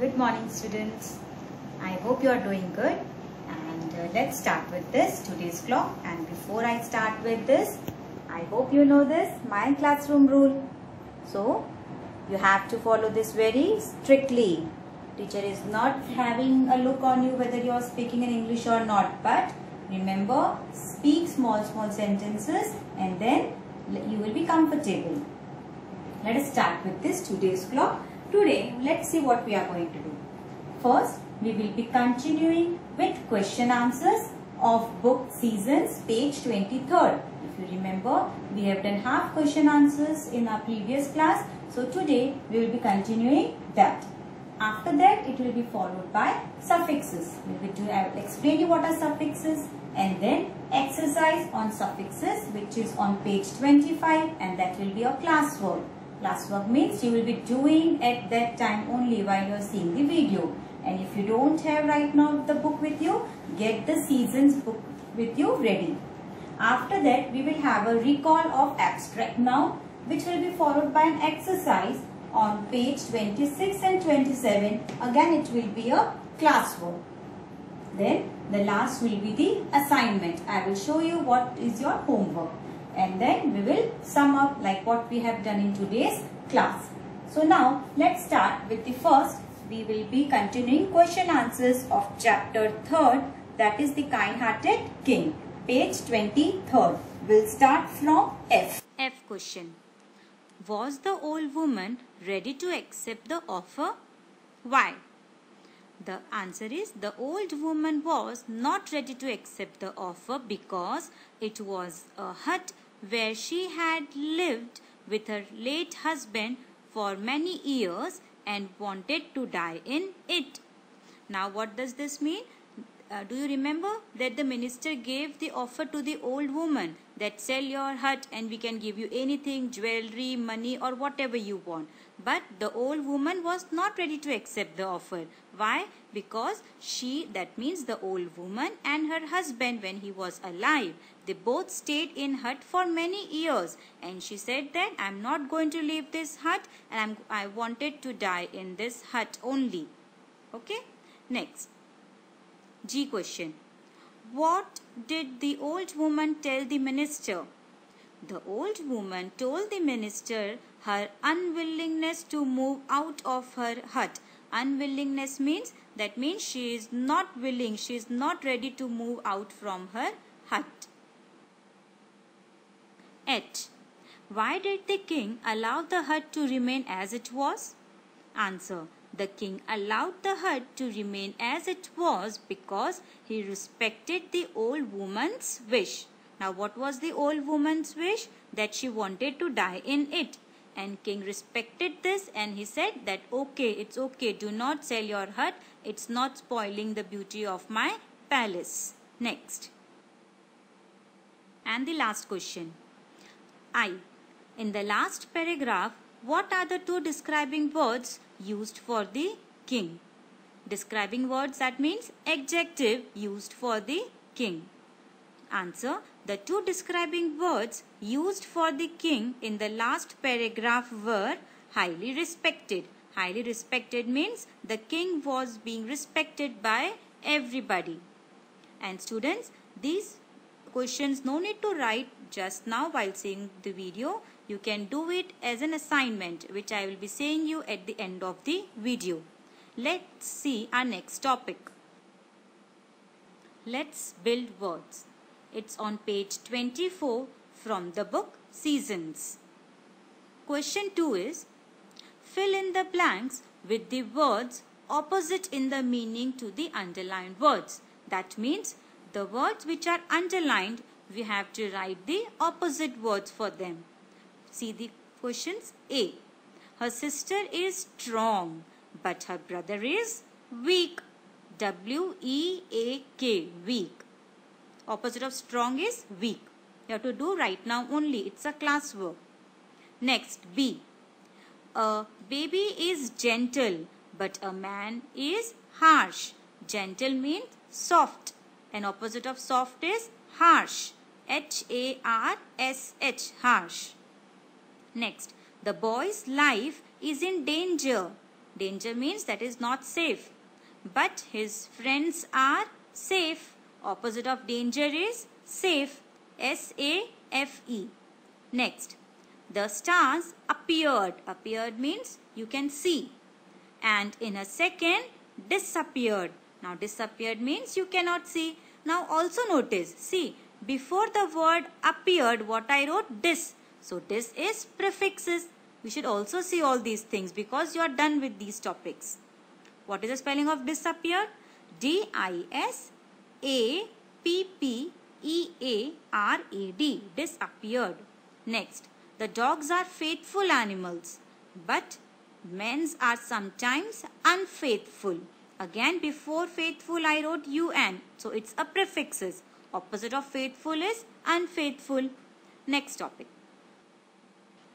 Good morning, students. I hope you are doing good. And let's start with this today's clock. And before I start with this, I hope you know this, my classroom rule. So you have to follow this very strictly. Teacher is not having a look on you whether you are speaking in English or not. But remember, speak small sentences and then you will be comfortable. Let us start with this today's clock. Today, let's see what we are going to do. First, we will be continuing with question answers of book Seasons, page 23rd. If you remember, we have done half question answers in our previous class. So today, we will be continuing that. After that, it will be followed by suffixes. I will explain you what are suffixes and then exercise on suffixes, which is on page 25, and that will be a classwork. Classwork means you will be doing at that time only while you are seeing the video. And if you don't have right now the book with you, get the Seasons book with you ready. After that, we will have a recall of abstract noun, which will be followed by an exercise on page 26 and 27. Again, it will be a classwork. Then the last will be the assignment. I will show you what is your homework. And then we will sum up like what we have done in today's class. So now let's start with the first. We will be continuing question answers of chapter 3rd, that is the kind-hearted king. Page 23rd. We'll start from F. F question. Was the old woman ready to accept the offer? Why? The answer is the old woman was not ready to accept the offer because it was a hut where she had lived with her late husband for many years and wanted to die in it. Now what does this mean? Do you remember that the minister gave the offer to the old woman that sell your hut and we can give you anything, jewelry, money or whatever you want. But the old woman was not ready to accept the offer. Why? Because that means the old woman and her husband, when he was alive, they both stayed in hut for many years. And she said that I'm not going to leave this hut and I wanted to die in this hut only. Okay? Next. G question. What did the old woman tell the minister? The old woman told the minister her unwillingness to move out of her hut. Unwillingness means she is not willing, she is not ready to move out from her hut. H. Why did the king allow the hut to remain as it was? Answer. The king allowed the hut to remain as it was because he respected the old woman's wish. Now what was the old woman's wish? That she wanted to die in it. And king respected this and he said that okay, it's okay, do not sell your hut. It's not spoiling the beauty of my palace. Next. And the last question. I. In the last paragraph, what are the two describing words used for the king? Describing words, that means adjective used for the king. Answer. The two describing words used for the king in the last paragraph were highly respected. Highly respected means the king was being respected by everybody. And students, these questions no need to write just now while seeing the video. You can do it as an assignment, which I will be saying you at the end of the video. Let's see our next topic. Let's build words. It's on page 24 from the book Seasons. Question 2 is, fill in the blanks with the words opposite in the meaning to the underlined words. That means the words which are underlined, we have to write the opposite words for them. See the questions. A. Her sister is strong, but her brother is weak. W-E-A-K, weak. Opposite of strong is weak. You have to do right now only. It's a classwork. Next, B. A baby is gentle, but a man is harsh. Gentle means soft. And opposite of soft is harsh. H-A-R-S-H, harsh. Next, the boy's life is in danger. Danger means that is not safe. But his friends are safe. Opposite of danger is safe. S-A-F-E. Next, the stars appeared. Appeared means you can see. And in a second, disappeared. Now disappeared means you cannot see. Now also notice, see, before the word appeared, what I wrote? Dis. So dis is prefixes. We should also see all these things because you are done with these topics. What is the spelling of disappeared? D-I-S-A-P-P-E-A-R-A-D. Disappeared. Next, the dogs are faithful animals, but men's are sometimes unfaithful. Again, before faithful I wrote UN. So it's a prefixes. Opposite of faithful is unfaithful. Next topic.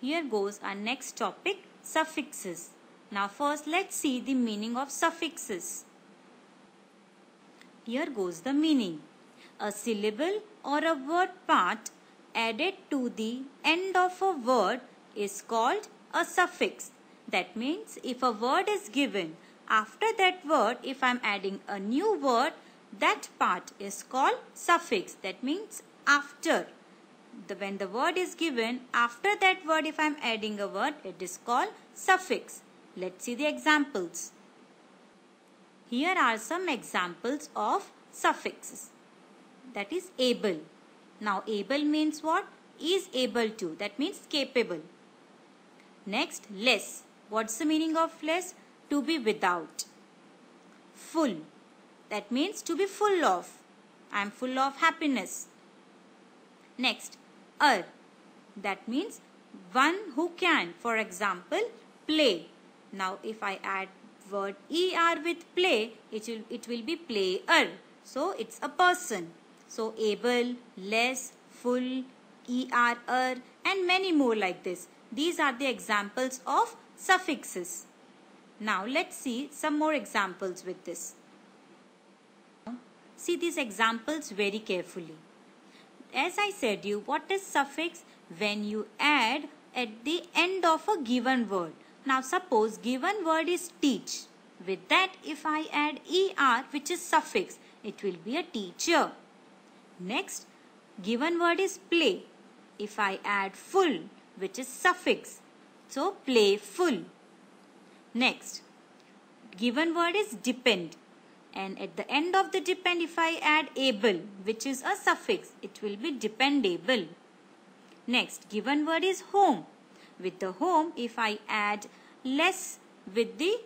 Here goes our next topic, suffixes. Now first let's see the meaning of suffixes. Here goes the meaning. A syllable or a word part added to the end of a word is called a suffix. That means if a word is given, after that word, if I am adding a new word, that part is called suffix. That means after. When the word is given, after that word, if I am adding a word, it is called suffix. Let's see the examples. Here are some examples of suffixes. That is able. Now able means what? Is able to. That means capable. Next, less. What's the meaning of less? To be without. Full. That means to be full of. I am full of happiness. Next, that means one who can. For example, play. Now if I add word er with play, it will be player. So it's a person. So able, less, full, er, and many more like this. These are the examples of suffixes. Now let's see some more examples with this. See these examples very carefully. As I said you, what is suffix? When you add at the end of a given word. Now suppose given word is teach. With that if I add er, which is suffix, it will be a teacher. Next, given word is play. If I add full, which is suffix, so playful. Next, given word is depend. And at the end of the depend, if I add able, which is a suffix, it will be dependable. Next, given word is home. With the home, if I add less with the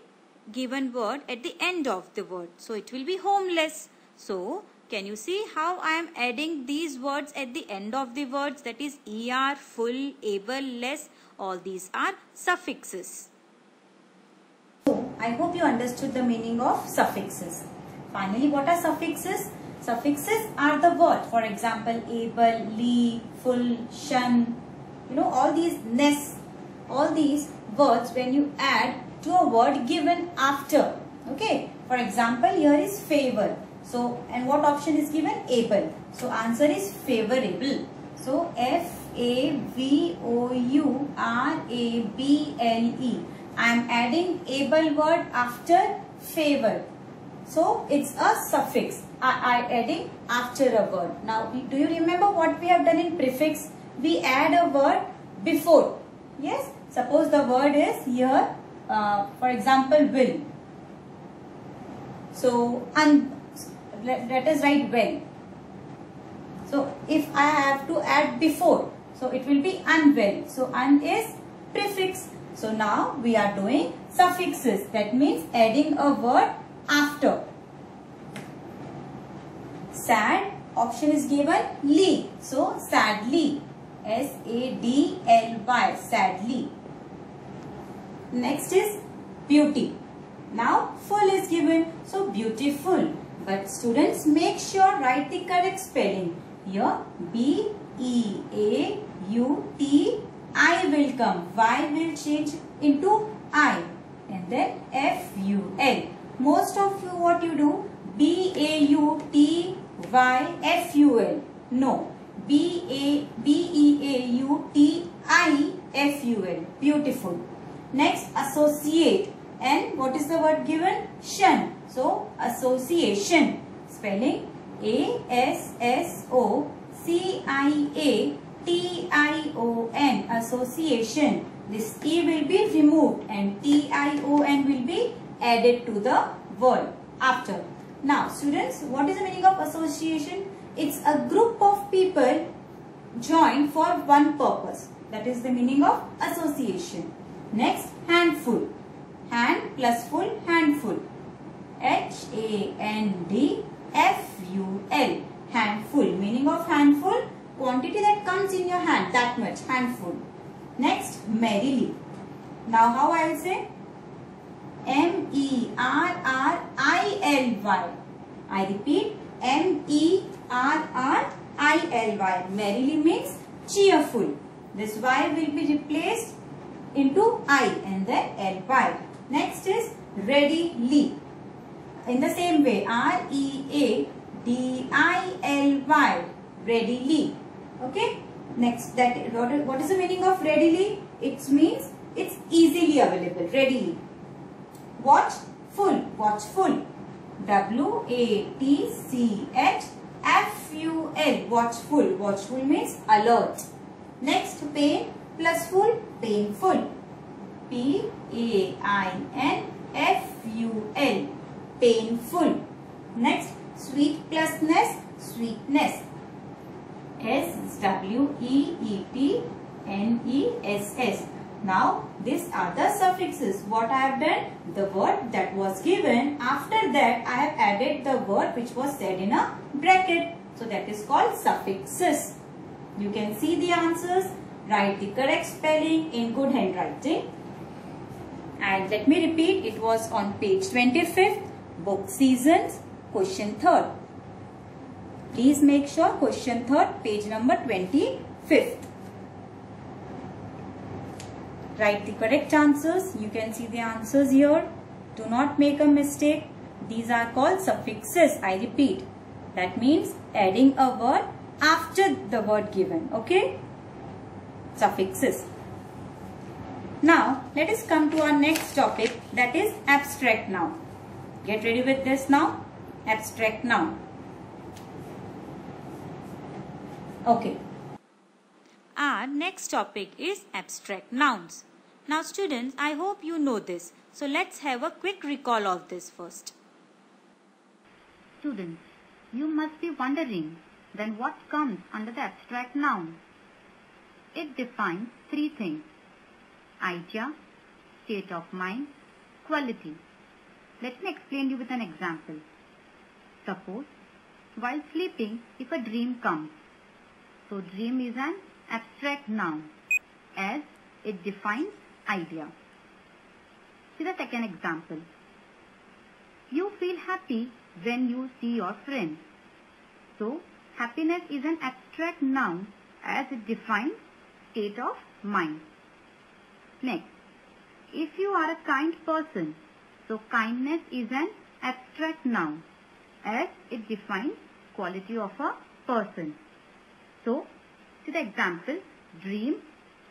given word at the end of the word, so it will be homeless. So, can you see how I am adding these words at the end of the words? That is er, full, able, less. All these are suffixes. So, I hope you understood the meaning of suffixes. Finally, what are suffixes? Suffixes are the word. For example, able, li, full, shun. You know, all these ness, all these words when you add to a word given after. Okay. For example, here is favor. So, and what option is given? Able. So, answer is favorable. So, F-A-V-O-U-R-A-B-L-E. I am adding able word after favor. So, it's a suffix. I adding after a word. Now, do you remember what we have done in prefix? We add a word before. Yes? Suppose the word is here, for example, will. So, let us write well. So, if I have to add before, so it will be unwell. So, un is prefix. So, now we are doing suffixes. That means adding a word after. Sad, option is given li. So, sadly. S-A-D-L-Y, sadly. Next is beauty. Now, full is given. So, beautiful. But students, make sure write the correct spelling. Here, B-E-A-U-T-I will come. Y will change into I. And then F-U-L. Most of you, what you do? B-A-U-T-Y-F-U-L. No. B-E-A-U-T-I-F-U-L. Beautiful. Next, associate. And what is the word given? Shun. So association. Spelling ASSOCIATION. Association. This E will be removed and TION will be added to the word after. Now students, what is the meaning of association? It's a group of people joined for one purpose. That is the meaning of association. Next, handful. Hand plus full, handful. HANDFUL. Handful. Meaning of handful, quantity that comes in your hand, that much, handful. Next, merrily. Now how I will say? MERRILY. I repeat, MERRILY. Merrily means cheerful. This Y will be replaced into I and then LY. Next is readily. In the same way, READILY. Readily. Okay. Next, what is the meaning of readily? It means it's easily available. Readily. Watchful. Watchful. WATCHFUL. Watchful. Watchful means alert. Next, pain plus full, painful. PAINFUL. Painful. Next, sweet plus ness, sweetness. SWEETNESS. Now, these are the suffixes. What I have done? The word that was given. After that, I have added the word which was said in a bracket. So, that is called suffixes. You can see the answers. Write the correct spelling in good handwriting. And let me repeat, it was on page 25th, book Seasons, question 3rd. Please make sure question 3rd, page number 25th. Write the correct answers. You can see the answers here. Do not make a mistake. These are called suffixes. I repeat. That means adding a word after the word given. Okay? Suffixes. Now, let us come to our next topic, that is abstract noun. Get ready with this now. Abstract noun. Okay. Our next topic is abstract nouns. Now students, I hope you know this. So let's have a quick recall of this first. Students, you must be wondering, then what comes under the abstract noun? It defines three things: idea, state of mind, quality. Let me explain you with an example. Suppose, while sleeping, if a dream comes. So dream is an abstract noun as it defines idea. See the second example. You feel happy when you see your friend. So happiness is an abstract noun as it defines state of mind. Next, if you are a kind person, so kindness is an abstract noun as it defines quality of a person. So, see the example, dream,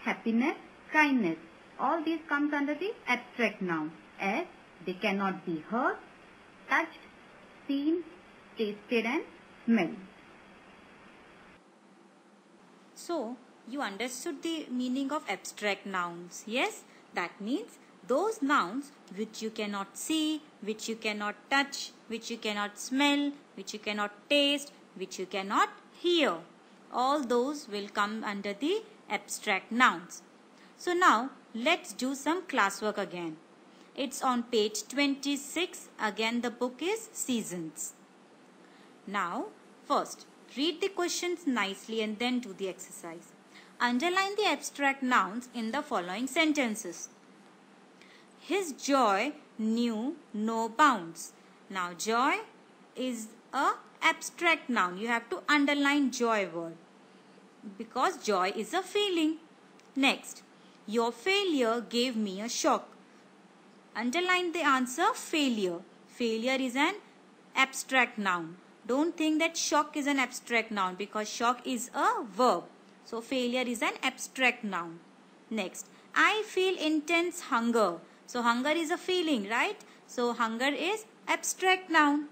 happiness, kindness. All these comes under the abstract noun as they cannot be heard, touched, seen, tasted and smelled. So, you understood the meaning of abstract nouns. Yes, that means those nouns which you cannot see, which you cannot touch, which you cannot smell, which you cannot taste, which you cannot hear. All those will come under the abstract nouns. So now let's do some classwork again. It's on page 26. Again the book is Seasons. Now first read the questions nicely and then do the exercise. Underline the abstract nouns in the following sentences. His joy knew no bounds. Now joy is a abstract noun. You have to underline joy word because joy is a feeling. Next, your failure gave me a shock. Underline the answer failure. Failure is an abstract noun. Don't think that shock is an abstract noun because shock is a verb. So failure is an abstract noun. Next, I feel intense hunger. So hunger is a feeling, right? So hunger is abstract noun.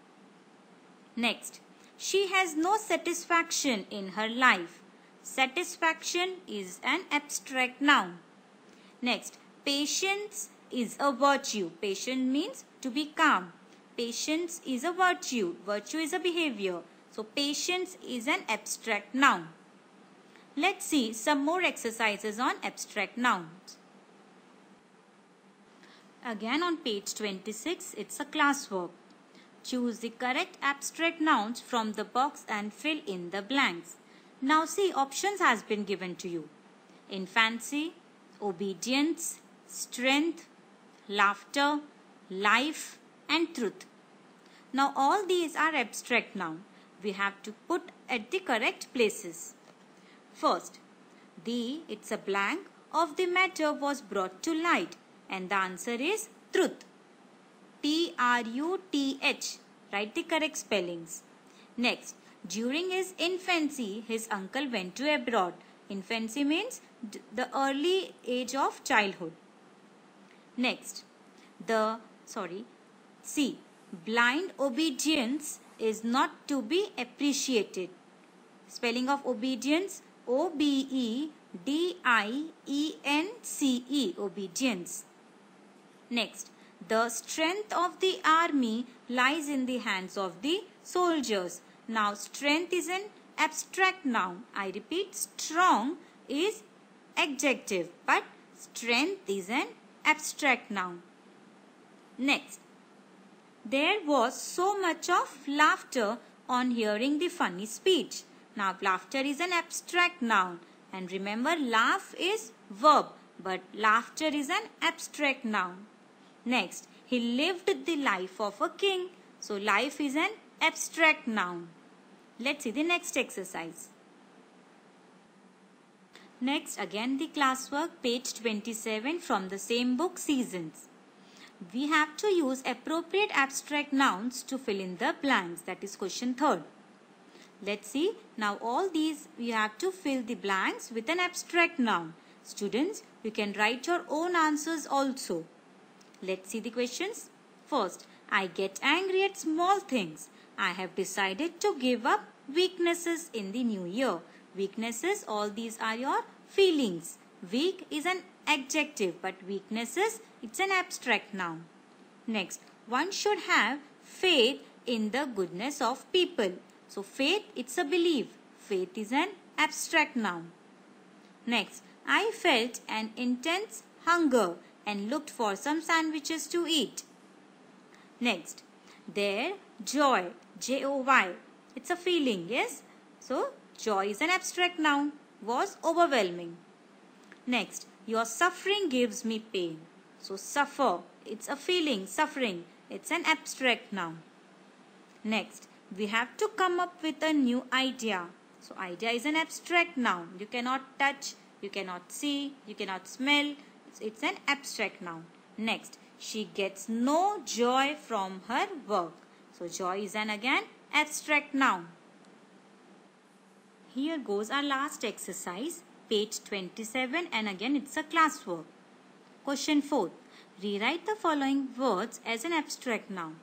Next, she has no satisfaction in her life. Satisfaction is an abstract noun. Next, patience is a virtue. Patient means to be calm. Patience is a virtue. Virtue is a behavior. So patience is an abstract noun. Let's see some more exercises on abstract nouns. Again on page 26, it's a classwork. Choose the correct abstract nouns from the box and fill in the blanks. Now see, options has been given to you. Infancy, obedience, strength, laughter, life and truth. Now all these are abstract nouns. We have to put at the correct places. First, it's a blank of the matter was brought to light, and the answer is truth. T-R-U-T-H. Write the correct spellings. Next, during his infancy, his uncle went to abroad. Infancy means the early age of childhood. Next, C. Blind obedience is not to be appreciated. Spelling of obedience, O-B-E-D-I-E-N-C-E, obedience. Next, the strength of the army lies in the hands of the soldiers. Now, strength is an abstract noun. I repeat, strong is adjective, but strength is an abstract noun. Next, there was so much of laughter on hearing the funny speech. Now, laughter is an abstract noun. And remember, laugh is verb, but laughter is an abstract noun. Next, he lived the life of a king. So, life is an abstract noun. Let's see the next exercise. Next, again the classwork, page 27 from the same book, Seasons. We have to use appropriate abstract nouns to fill in the blanks. That is question 3rd. Let's see. Now all these we have to fill the blanks with an abstract noun. Students, you can write your own answers also. Let's see the questions. First, I get angry at small things. I have decided to give up weaknesses in the new year. Weaknesses, all these are your feelings. Weak is an adjective, but weaknesses, it's an abstract noun. Next, one should have faith in the goodness of people. So faith, it's a belief. Faith is an abstract noun. Next, I felt an intense hunger and looked for some sandwiches to eat. Next, their joy, J-O-Y, it's a feeling, yes? So, joy is an abstract noun, was overwhelming. Next, your suffering gives me pain. So, suffer, it's a feeling, suffering, it's an abstract noun. Next, we have to come up with a new idea. So, idea is an abstract noun. You cannot touch, you cannot see, you cannot smell. It's an abstract noun. Next, she gets no joy from her work. So, joy is an again abstract noun. Here goes our last exercise, page 27, and again it's a classwork. Question 4. Rewrite the following words as an abstract noun.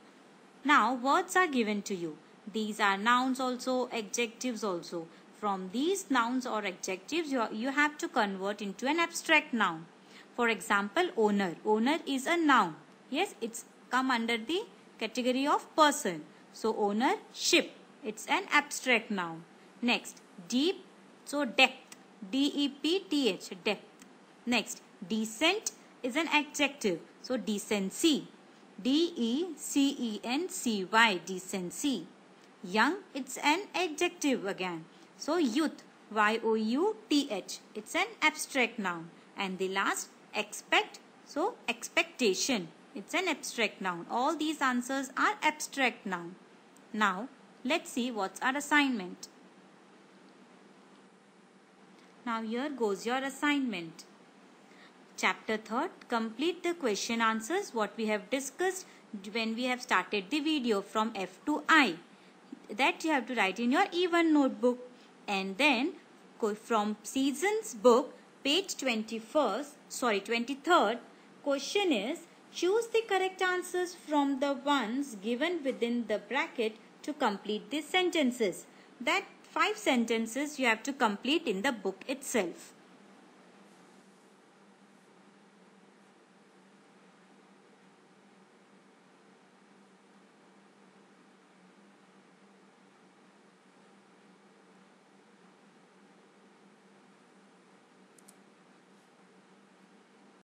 Now, words are given to you. These are nouns also, adjectives also. From these nouns or adjectives, you have to convert into an abstract noun. For example, owner. Owner is a noun. Yes, it's come under the category of person. So, owner, ship. It's an abstract noun. Next, deep. So, depth. D-E-P-T-H, depth. Next, decent is an adjective. So, decency. D-E-C-E-N-C-Y, decency. Young, it's an adjective again. So, youth, Y-O-U-T-H, it's an abstract noun. And the last, expect, so expectation, it's an abstract noun. All these answers are abstract noun. Now, let's see what's our assignment. Now, here goes your assignment. Chapter 3rd, complete the question answers what we have discussed when we have started the video from F to I. That you have to write in your E1 notebook. And then from Seasons book, page 23rd, question is, Choose the correct answers from the ones given within the bracket to complete these sentences. That 5 sentences you have to complete in the book itself.